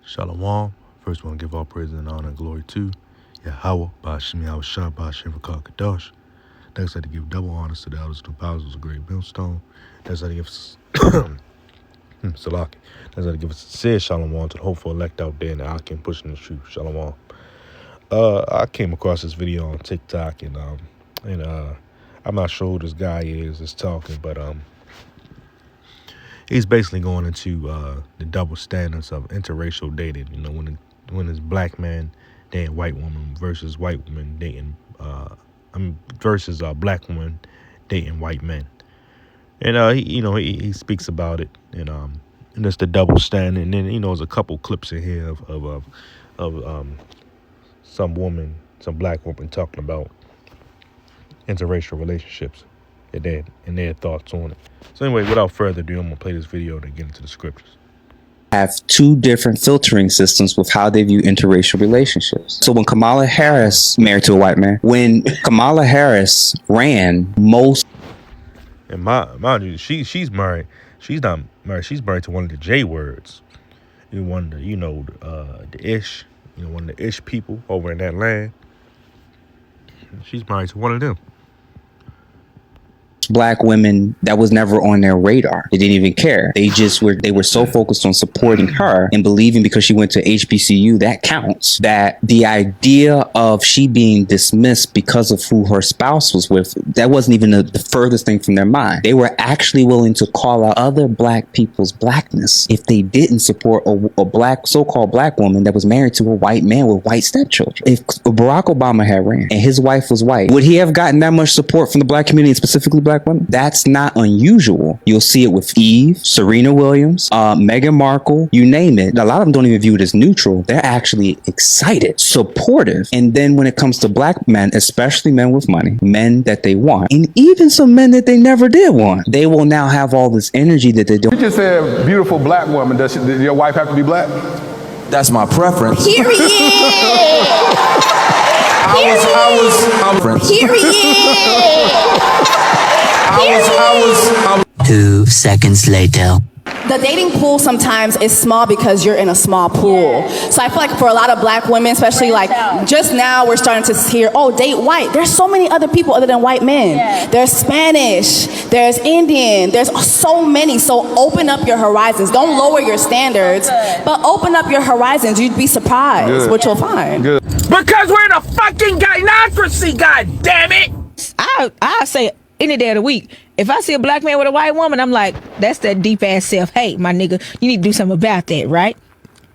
Shalom. First, we want to give all praise and honor and glory to Yahweh, Ba'ashim Yahweh Shah, Ba'ashim Rakah Kadosh. Next, I had to give double honors to the elders, two apostles, a great millstone. Next, I had to give Salaki. Next, I had to give a sincere shalom to the hopeful elect out there in the Akim pushing the truth. Shalom. I came across this video on TikTok and I'm not sure who this guy is that's talking, but he's basically going into the double standards of interracial dating. You know, when it's black man dating white woman versus white woman dating versus black woman dating white men. And he speaks about it, and that's the double standard. And then there's a couple clips in here of some black woman talking about interracial relationships and their thoughts on it. So anyway, without further ado, I'm going to play this video to get into the scriptures. Have two different filtering systems with how they view interracial relationships. So when Kamala Harris married to a white man, when Kamala Harris ran, most and mind you, she's married. She's not married. She's married to one of the J words. One of the the Ish. One of the Ish people over in that land. She's married to one of them. black women, that was never on their radar. They didn't even care. They were so focused on supporting her and believing because she went to HBCU, that counts, that the idea of she being dismissed because of who her spouse was with, that wasn't even the furthest thing from their mind. They were actually willing to call out other black people's blackness if they didn't support a black, so-called black woman that was married to a white man with white stepchildren. If Barack Obama had ran and his wife was white, would he have gotten that much support from the black community, specifically black women? That's not unusual. You'll see it with Eve, Serena Williams, Meghan Markle, you name it. A lot of them don't even view it as neutral. They're actually excited, supportive. And then when it comes to black men, especially men with money, men that they want, and even some men that they never did want, they will now have all this energy that they don't. You just said beautiful black woman. Does your wife have to be black? That's my preference. Period. I was 2 seconds later. The dating pool sometimes is small because you're in a small pool. So I feel like for a lot of black women, especially like just now we're starting to hear, oh, date white. There's so many other people other than white men. There's Spanish, there's Indian, there's so many. So open up your horizons. Don't lower your standards, but open up your horizons. You'd be surprised what you'll find. Good. Because we're in a fucking gynocracy, god damn it! I say any day of the week, if I see a black man with a white woman, I'm like, that's that deep ass self-hate, my nigga. You need to do something about that, right?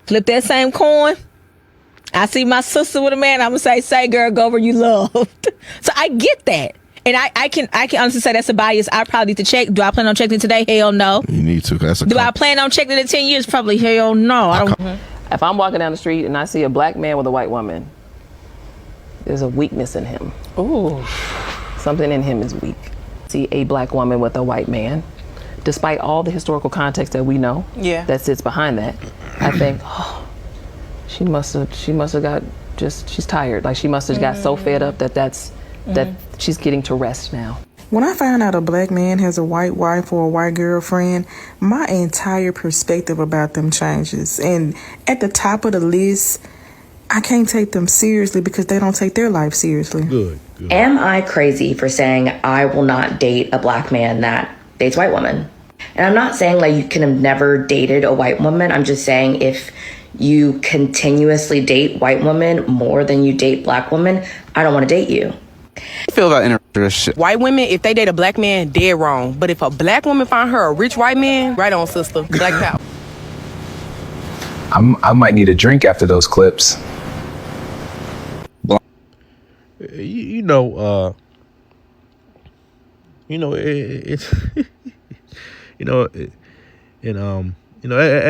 Flip that same coin. I see my sister with a man, I'm gonna say girl, go where you loved. So I get that. And I can honestly say that's a bias I probably need to check. Do I plan on checking it today? Hell no. You need to. Do I plan on checking it in 10 years? Probably hell no. I don't. If I'm walking down the street and I see a black man with a white woman, there's a weakness in him. Ooh. Something in him is weak. See a black woman with a white man, despite all the historical context that we know that sits behind that, I think, oh, she must have got she's tired. Like she must have got so fed up that she's getting to rest now. When I find out a black man has a white wife or a white girlfriend, my entire perspective about them changes. And at the top of the list, I can't take them seriously because they don't take their life seriously. Good. Am I crazy for saying I will not date a black man that dates white women? And I'm not saying like you can have never dated a white woman. I'm just saying if you continuously date white women more than you date black women, I don't want to date you. I feel about interracial. White women, if they date a black man, dead wrong. But if a black woman find her a rich white man, right on, sister. Black power. I might need a drink after those clips. At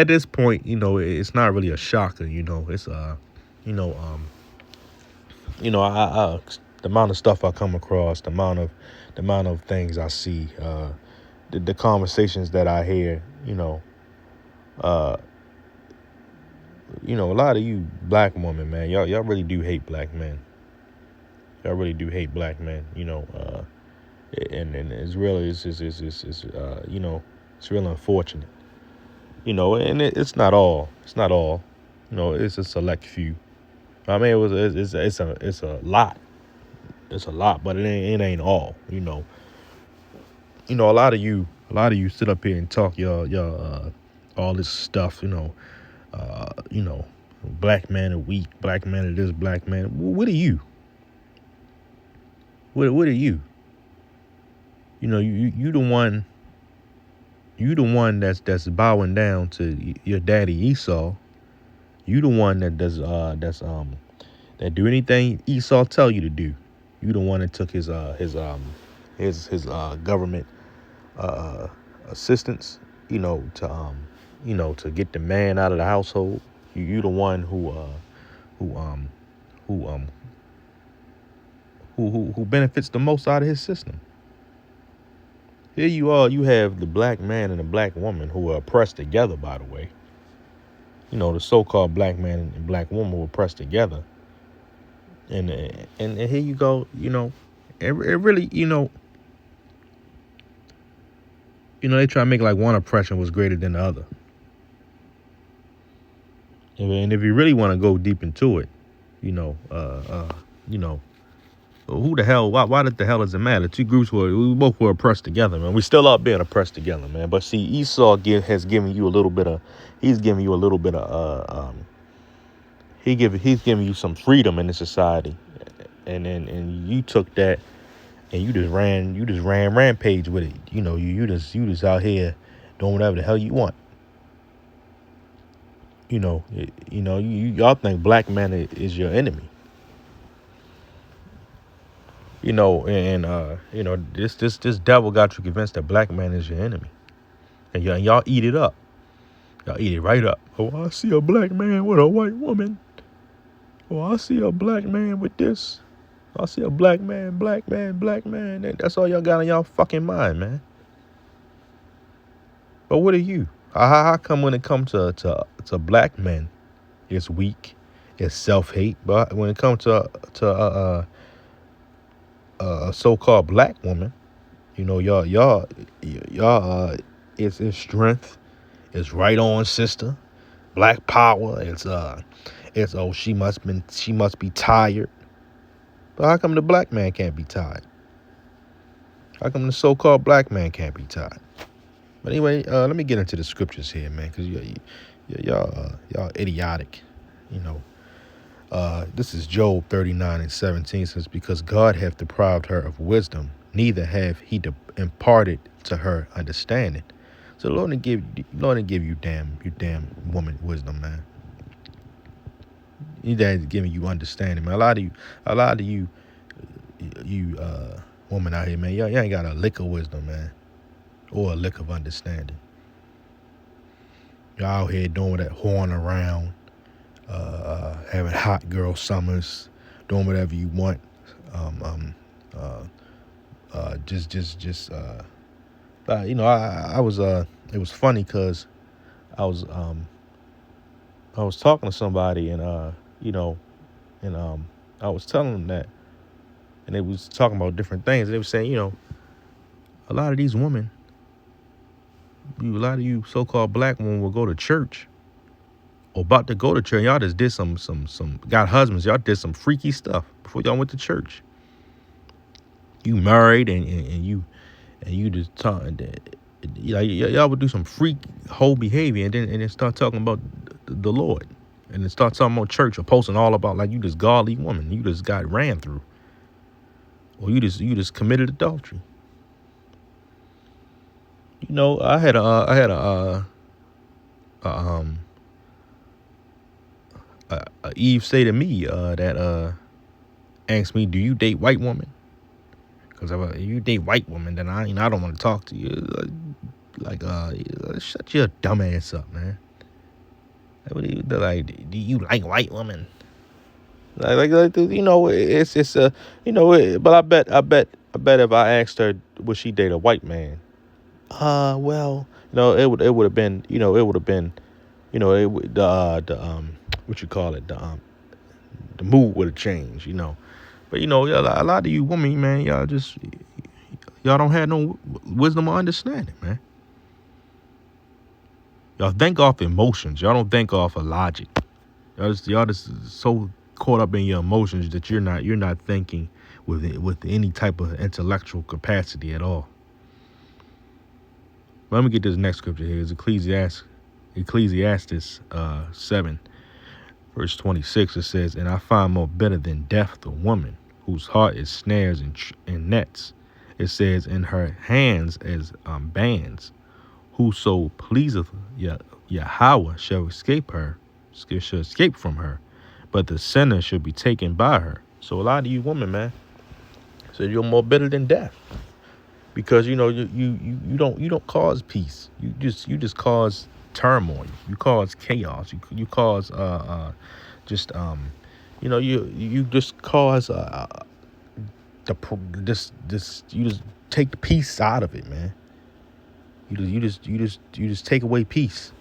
this point, it's not really a shocker. It's the amount of stuff I come across, the amount of things I see, the conversations that I hear, a lot of you black women, man, y'all really do hate black men. Y'all really do hate black men, and it's really it's real unfortunate, and it's not all, You know, it's a select few. I mean, it's a lot. It's a lot, but it ain't all. A lot of you sit up here and talk your all this stuff. Black man are weak, black man are this, black man. What are you? What are you? You the one. You the one that's bowing down to your daddy Esau. You the one that that do anything Esau tell you to do. You the one that took his government assistance, to get the man out of the household. You the one who who um who um who benefits the most out of his system. Here you are, you have the black man and the black woman who are oppressed together, by the way. The so-called black man and black woman were pressed together. And here you go, it really, they try to make like one oppression was greater than the other. And if you really want to go deep into it, who the hell, why the hell does it matter? Two groups we both were oppressed together, man. We still are being oppressed together, man. But see, Esau he's giving you a little bit of, he's giving you some freedom in the society. And you took that and you just ran rampage with it. You just out here doing whatever the hell you want. Y'all think black man is your enemy. This devil got you convinced that black man is your enemy. And y'all eat it up. Y'all eat it right up. Oh, I see a black man with a white woman. Oh, I see a black man with this. I see a black man. And that's all y'all got in y'all fucking mind, man. But what are you? How come when it comes to black men, it's weak, it's self-hate, but when it comes to a so-called black woman, y'all, it's strength, it's right on, sister, black power. It's she must be tired. But how come the black man can't be tired? How come the so-called black man can't be tired? But anyway, let me get into the scriptures here, man, because y'all idiotic, This is Job 39:17 says, because God hath deprived her of wisdom, neither have he imparted to her understanding. So the Lord didn't give you damn woman wisdom, man. He ain't giving you understanding, man. A lot of you woman out here, man, y'all ain't got a lick of wisdom, man, or a lick of understanding. Y'all out here doing that horn around, having hot girl summers, doing whatever you want. I was it was funny because I was talking to somebody and I was telling them that, and they was talking about different things. They were saying, a lot of these women, a lot of you so-called black women will go to church or about to go to church. Y'all just did some got husbands. Y'all did some freaky stuff before y'all went to church. You married and you just talk. Y'all would do some freak whole behavior and then start talking about the Lord and then start talking about church or posting all about like you this godly woman. You just got ran through, or you just committed adultery. I had Eve say to me that asked me, do you date white women? Because if you date white women, then I don't want to talk to you. Shut your dumb ass up, man. Like, do you like white women? But I bet if I asked her, would she date a white man? Well, it would have been, what you call it, the mood would have changed, But a lot of you women, man, y'all don't have no wisdom or understanding, man. Y'all think off emotions. Y'all don't think off of logic. Y'all just so caught up in your emotions that you're not thinking with any type of intellectual capacity at all. But let me get this next scripture here. It's Ecclesiastes 7, verse 26. It says, "And I find more bitter than death the woman whose heart is snares and nets." It says, "In her hands as bands. Whoso pleaseth Yahweh shall escape from her, but the sinner shall be taken by her." So a lot of you women, man, so you're more bitter than death, because you don't cause peace. You just cause turmoil. You cause chaos. You cause you just cause you just take the peace out of it, man. You just take away peace.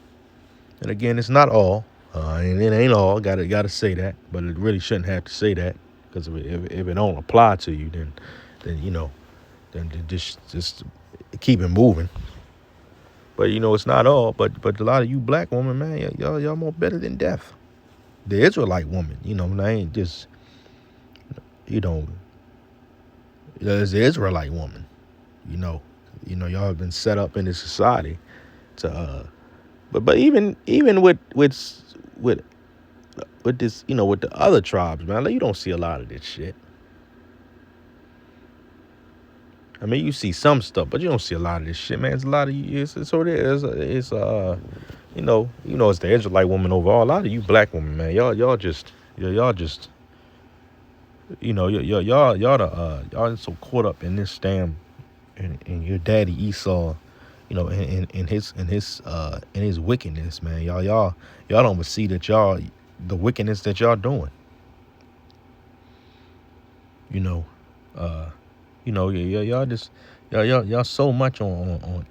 And again, it's not all, and it ain't all. Gotta say that, but it really shouldn't have to say that, because if it don't apply to you, then just keep it moving. But it's not all. But a lot of you black women, man, y'all more better than death. The Israelite woman, I ain't just there's the Israelite woman. Y'all have been set up in this society to but even with this, with the other tribes, man, you don't see a lot of this shit. I mean, you see some stuff, but you don't see a lot of this shit, man. It's a lot of it's the Israelite woman overall. A lot of you black women, man, y'all just y'all so caught up in this damn in your daddy Esau, in his wickedness, man. Y'all don't see that the wickedness that y'all doing. Y'all so much on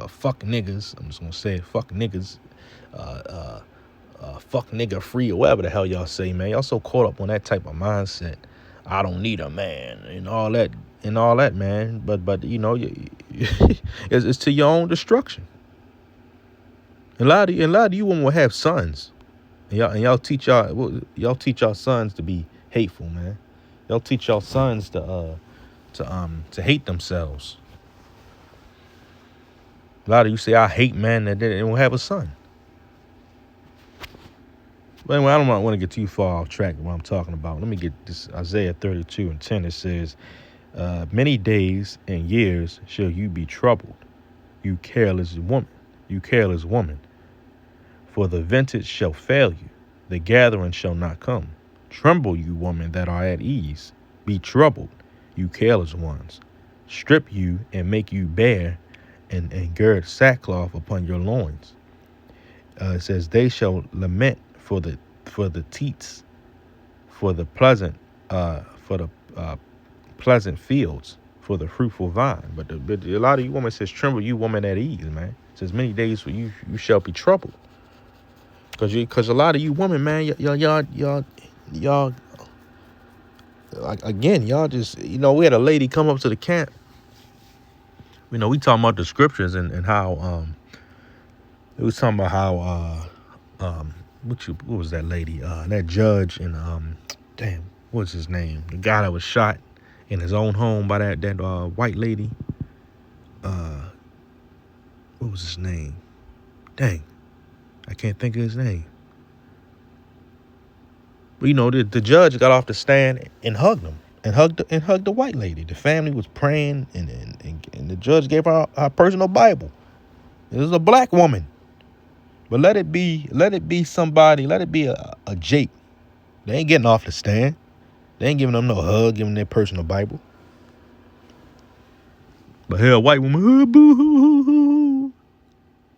fuck niggas. I'm just gonna say it, fuck niggas, fuck nigga free, or whatever the hell y'all say, man. Y'all so caught up on that type of mindset. I don't need a man and all that man. But it's to your own destruction. A lot of you women will have sons, and y'all teach y'all sons to be hateful, man. Y'all teach y'all sons to hate themselves. A lot of you say, I hate men that they don't have a son. But anyway, I don't want to get too far off track of what I'm talking about. Let me get this Isaiah 32:10. It says, "Many days and years shall you be troubled, you careless woman, for the vintage shall fail you, the gathering shall not come. Tremble, you women that are at ease, be troubled, you careless ones. Strip you and make you bare, and gird sackcloth upon your loins." It says, "They shall lament for the teats, for the pleasant fields, for the fruitful vine." But a lot of you women says, "Tremble, you woman at ease," man. It says, "Many days for you shall be troubled." Because a lot of you women, man, y'all like, again, y'all just, we had a lady come up to the camp. We talking about the scriptures and how it was talking about how what was that lady? That judge and what's his name? The guy that was shot in his own home by that white lady. What was his name? Dang, I can't think of his name. But the judge got off the stand and hugged him, and hugged the white lady. The family was praying, and the judge gave her her personal Bible. It was a black woman. But let it be somebody, let it be a Jake. They ain't getting off the stand. They ain't giving them no hug, giving them their personal Bible. But here a white woman, boo hoo hoo hoo,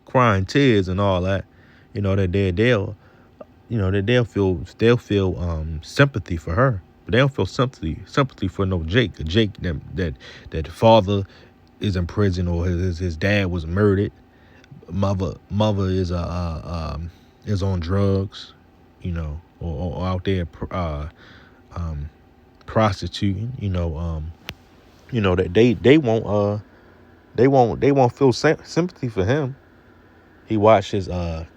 crying tears and all that. They'll feel sympathy for her. But they don't feel sympathy for no Jake. A Jake that father is in prison, or his dad was murdered. Mother is on drugs, or out there prostituting, that they won't feel sympathy for him. He watched his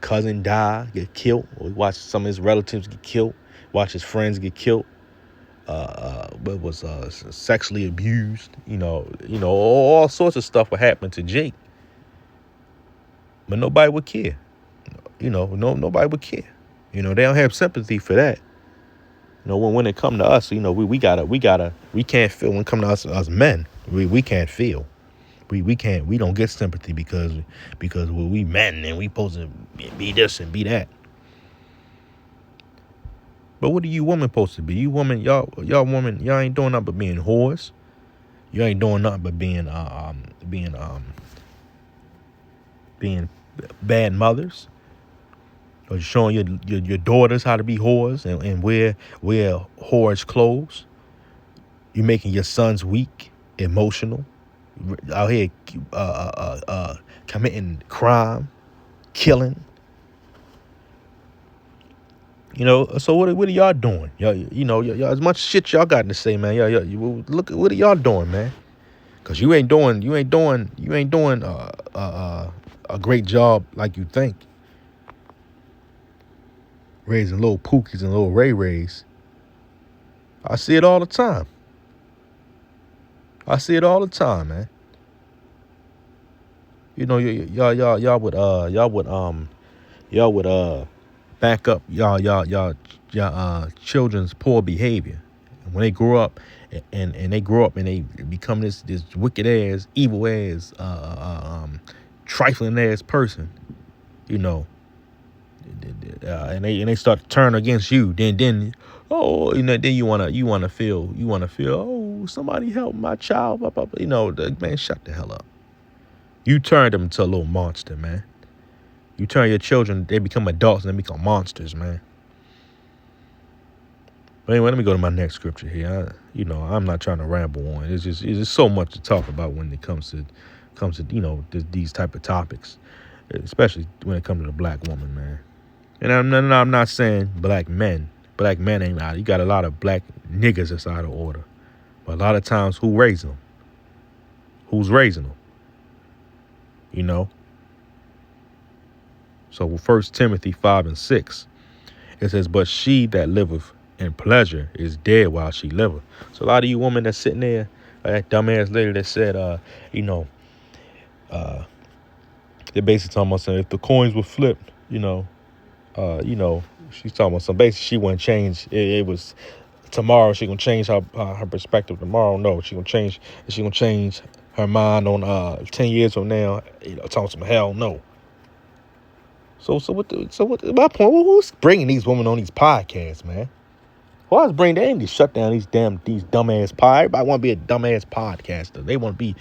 cousin die, get killed. Or he watched some of his relatives get killed. Watched his friends get killed. But was sexually abused. All sorts of stuff would happen to Jake. But nobody would care. Nobody would care. They don't have sympathy for that. When it come to us, we can't feel. When it come to us men, we can't feel. We don't get sympathy because we men and we supposed to be this and be that. But what are you women supposed to be? You women, y'all women, y'all ain't doing nothing but being whores. You ain't doing nothing but being bad mothers. Or showing your daughters how to be whores and wear whorish clothes. You making your sons weak, emotional, out here committing crime, killing. So what are y'all doing? Y'all, as much shit y'all got to say, man. Look, what are y'all doing, man? Cause you ain't doing a great job like you think. Raising little Pookies and little Ray Rays. I see it all the time. Man. Y'all would back up y'all children's poor behavior. And when they grow up and they become this wicked ass, evil ass, trifling ass person, and they start to turn against you, then then you wanna feel, oh, somebody help my child, blah, blah, blah. Man, shut the hell up. You turn them into a little monster, man. You turn your children, they become adults and they become monsters, man. But anyway, let me go to my next scripture here. I'm not trying to ramble on. It's just so much to talk about when it comes to these type of topics, especially when it comes to the black woman, man. And I'm not saying black men. Black men ain't out. You got a lot of black niggas that's out of order. But a lot of times, who raising them? Who's raising them? So 1 Timothy 5:6, it says, but she that liveth in pleasure is dead while she liveth. So a lot of you women that's sitting there, like that dumbass lady that said, they're basically talking about saying if the coins were flipped, she's talking about some, basically she wouldn't change. It was tomorrow she gonna change her perspective tomorrow. No, she gonna change her mind on 10 years from now. Talking some hell no. So what my point, who's bringing these women on these podcasts, man? Why is bring they need to shut down these dumbass everybody want to be a dumbass podcaster. They want to be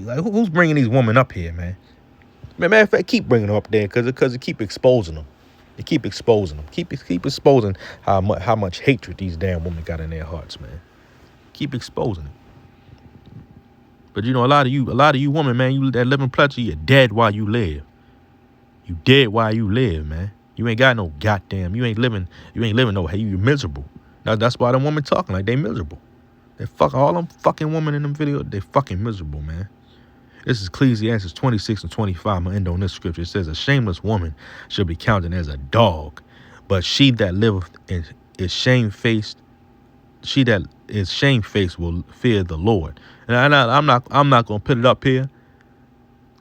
like who's bringing these women up here, man? Matter of fact, keep bringing them up there because it keep exposing them. They keep exposing them. Keep exposing how much hatred these damn women got in their hearts, man. Keep exposing it. But a lot of you women, man, you that live in pleasure, you're dead while you live. You dead while you live, man. You ain't got no goddamn. You ain't living no. Hey, you miserable. That's why them women talking like they miserable. They all them fucking women in them videos. They fucking miserable, man. This is Ecclesiastes 26 and 25. I'm gonna end on this scripture. It says, a shameless woman should be counted as a dog, but she that liveth and is shamefaced, will fear the Lord. And I'm not gonna put it up here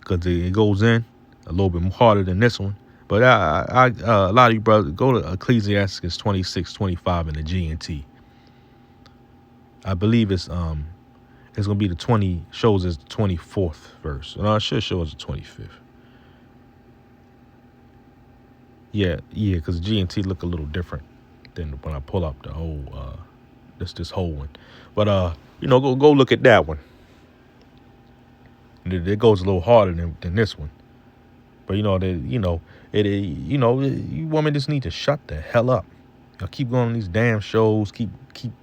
because it goes in a little bit harder than this one. But a lot of you brothers, go to Ecclesiastes 26:25 in the G&T. I believe it's gonna be the 20, shows as the 24th verse. No, it should show as the 25th. Yeah, because G&T look a little different than when I pull up the whole this whole one. But go look at that one. It goes a little harder than this one. But you women just need to shut the hell up. Y'all keep going on these damn shows, keep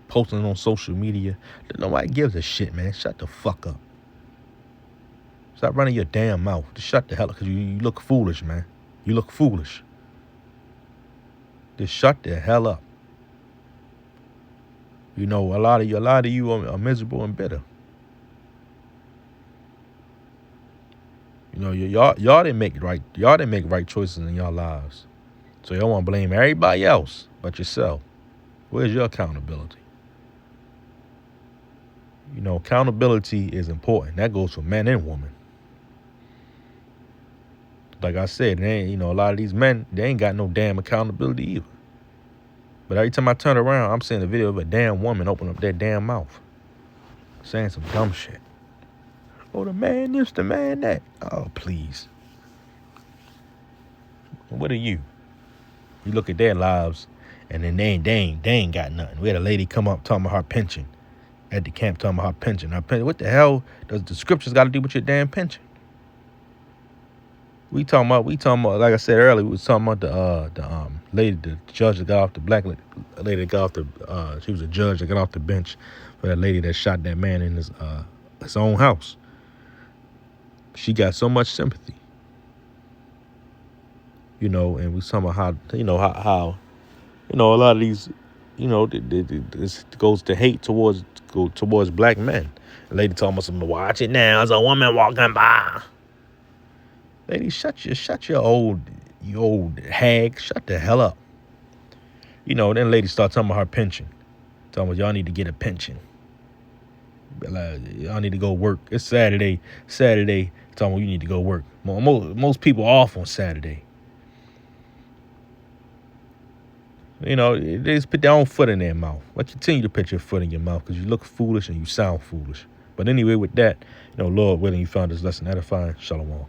posting on social media. Nobody gives a shit, man. Shut the fuck up. Stop running your damn mouth. Just shut the hell up, because you look foolish, man. You look foolish. Just shut the hell up. A lot of you are miserable and bitter. You know, y'all didn't make right choices in y'all lives. So y'all want to blame everybody else but yourself. Where's your accountability? You know, accountability is important. That goes for men and women. Like I said, a lot of these men, they ain't got no damn accountability either. But every time I turn around, I'm seeing a video of a damn woman open up that damn mouth, saying some dumb shit. Oh, the man this, the man that. Oh, please. What are you? You look at their lives, and then they ain't got nothing. We had a lady come up talking about her pension at the camp, talking about her pension. What the hell does the scriptures got to do with your damn pension? We talking about, like I said earlier, we was talking about the lady, the judge that got off the black lady that got off the, she was a judge that got off the bench for that lady that shot that man in his own house. She got so much sympathy. You know, and we talking about how, how a lot of these, this goes to hate towards black men. The lady talking about something, watch it now, there's a woman walking by. Lady, shut your old hag, shut the hell up. Then lady start talking about her pension. Talking about y'all need to get a pension. Y'all need to go work. It's Saturday. Talking about you need to go work. Most people off on Saturday. They just put their own foot in their mouth. But continue to put your foot in your mouth because you look foolish and you sound foolish. But anyway, with that, Lord willing, you found this lesson edifying. Shalom.